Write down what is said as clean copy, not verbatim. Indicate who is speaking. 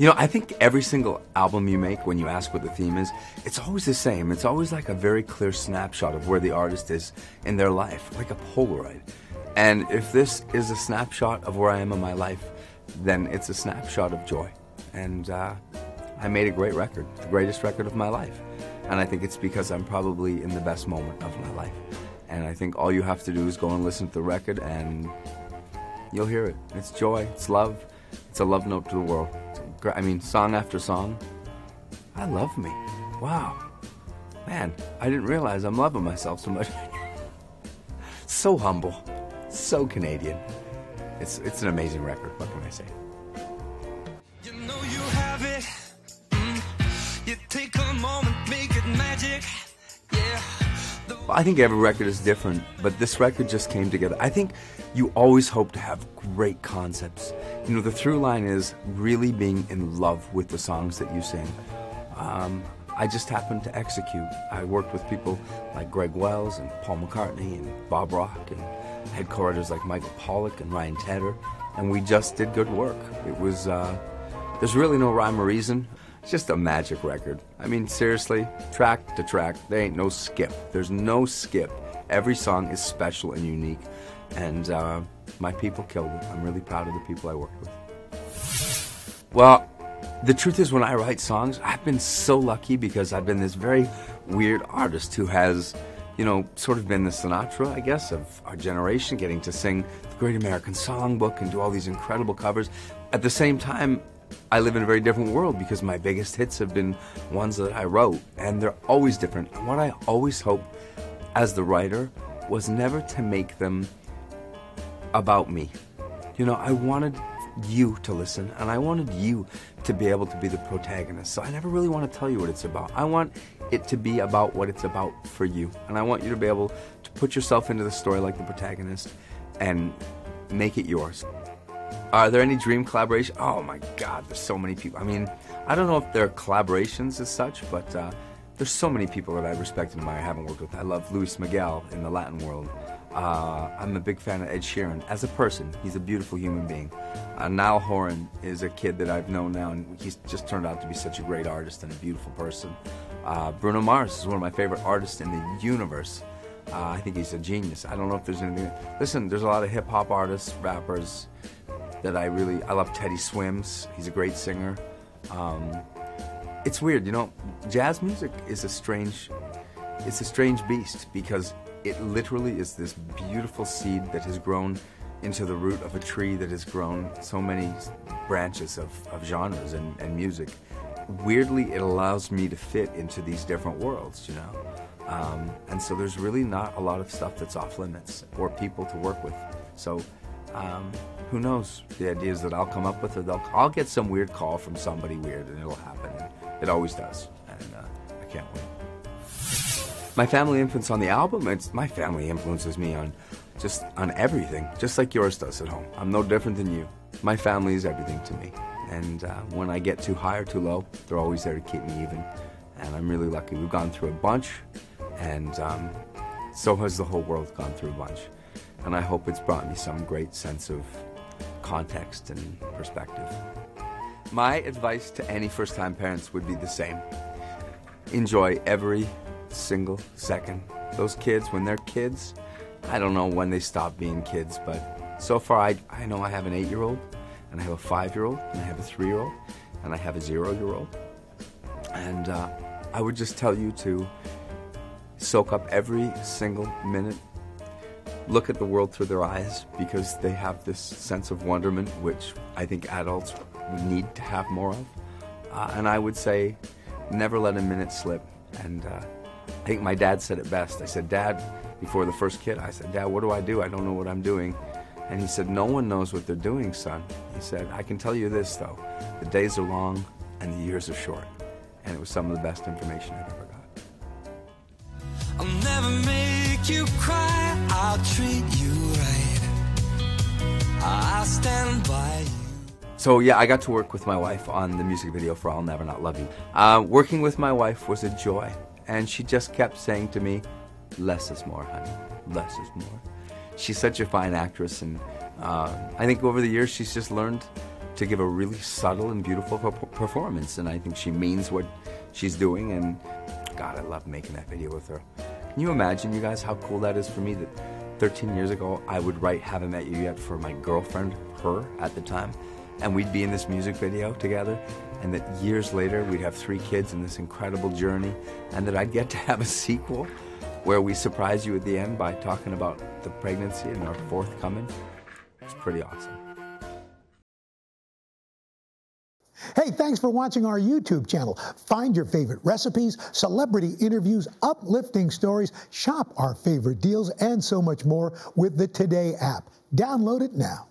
Speaker 1: You know, I think every single album you make, when you ask what the theme is, it's always the same. It's always like a very clear snapshot of where the artist is in their life, like a Polaroid. And if this is a snapshot of where I am in my life, then it's a snapshot of joy. And I made a great record, the greatest record of my life. And I think it's because I'm probably in the best moment of my life. And I think all you have to do is go and listen to the record and you'll hear it. It's joy, it's love, it's a love note to the world. I mean, song after song, I love me. Wow. Man, I didn't realize I'm loving myself so much. So humble, so Canadian. It's an amazing record, what can I say?
Speaker 2: You know you have it. You take a moment, make it magic. Yeah.
Speaker 1: I think every record is different, but this record just came together. I think you always hope to have great concepts. You know, the through line is really being in love with the songs that you sing. I just happened to execute. I worked with people like Greg Wells and Paul McCartney and Bob Rock, and had co-writers like Michael Pollack and Ryan Tedder, and we just did good work. It was, there's really no rhyme or reason. It's just a magic record. I mean, seriously, track to track, there ain't no skip. There's no skip. Every song is special and unique, and my people killed it. I'm really proud of the people I worked with. Well, the truth is, when I write songs, I've been so lucky because I've been this very weird artist who has, you know, sort of been the Sinatra, I guess, of our generation, getting to sing the Great American Songbook and do all these incredible covers. At the same time, I live in a very different world because my biggest hits have been ones that I wrote, and they're always different. And what I always hoped as the writer was never to make them about me. You know, I wanted you to listen, and I wanted you to be able to be the protagonist. So I never really want to tell you what it's about. I want it to be about what it's about for you, and I want you to be able to put yourself into the story like the protagonist and make it yours. Are there any dream collaborations? Oh my God, there's so many people. I mean, I don't know if they're collaborations as such, but there's so many people that I respect and admire I haven't worked with. I love Luis Miguel in the Latin world. I'm a big fan of Ed Sheeran as a person. He's a beautiful human being. Niall Horan is a kid that I've known now, and he's just turned out to be such a great artist and a beautiful person. Bruno Mars is one of my favorite artists in the universe. I think he's a genius. I don't know if there's anything. Listen, there's a lot of hip-hop artists, rappers that I love. Teddy Swims, he's a great singer. It's weird, you know, jazz music is a strange beast because it literally is this beautiful seed that has grown into the root of a tree that has grown so many branches of genres and music. Weirdly, it allows me to fit into these different worlds, you know. And so there's really not a lot of stuff that's off limits or people to work with. So who knows the ideas that I'll come up with, or I'll get some weird call from somebody weird, and it'll happen. And it always does, and I can't wait. My family influence on the album, my family influences me on everything, just like yours does at home. I'm no different than you. My family is everything to me, and when I get too high or too low, they're always there to keep me even, and I'm really lucky. We've gone through a bunch, and so has the whole world gone through a bunch, and I hope it's brought me some great sense of context and perspective. My advice to any first-time parents would be the same. Enjoy every single second. Those kids, when they're kids, I don't know when they stop being kids, but so far I know I have an 8-year-old, and I have a 5-year-old, and I have a 3-year-old, and I have a 0-year-old. And I would just tell you to soak up every single minute. Look at the world through their eyes, because they have this sense of wonderment, which I think adults need to have more of. And I would say, never let a minute slip. And I think my dad said it best. I said, Dad, before the first kid, I said, Dad, what do? I don't know what I'm doing. And he said, no one knows what they're doing, son. He said, I can tell you this, though. The days are long and the years are short. And it was some of the best information I've ever got.
Speaker 2: I'll never make you cry, I'll treat you right, I'll stand by you.
Speaker 1: So yeah, I got to work with my wife on the music video for I'll Never Not Love You. Working with my wife was a joy, and she just kept saying to me, less is more, honey, less is more. She's such a fine actress, and I think over the years she's just learned to give a really subtle and beautiful performance. And I think she means what she's doing, and God, I love making that video with her. Can you imagine, you guys, how cool that is for me that 13 years ago I would write Haven't Met You Yet for my girlfriend, her at the time, and we'd be in this music video together, and that years later we'd have 3 kids in this incredible journey, and that I'd get to have a sequel where we surprise you at the end by talking about the pregnancy and our 4th coming. It's pretty awesome.
Speaker 3: Hey, thanks for watching our YouTube channel. Find your favorite recipes, celebrity interviews, uplifting stories, shop our favorite deals, and so much more with the Today app. Download it now.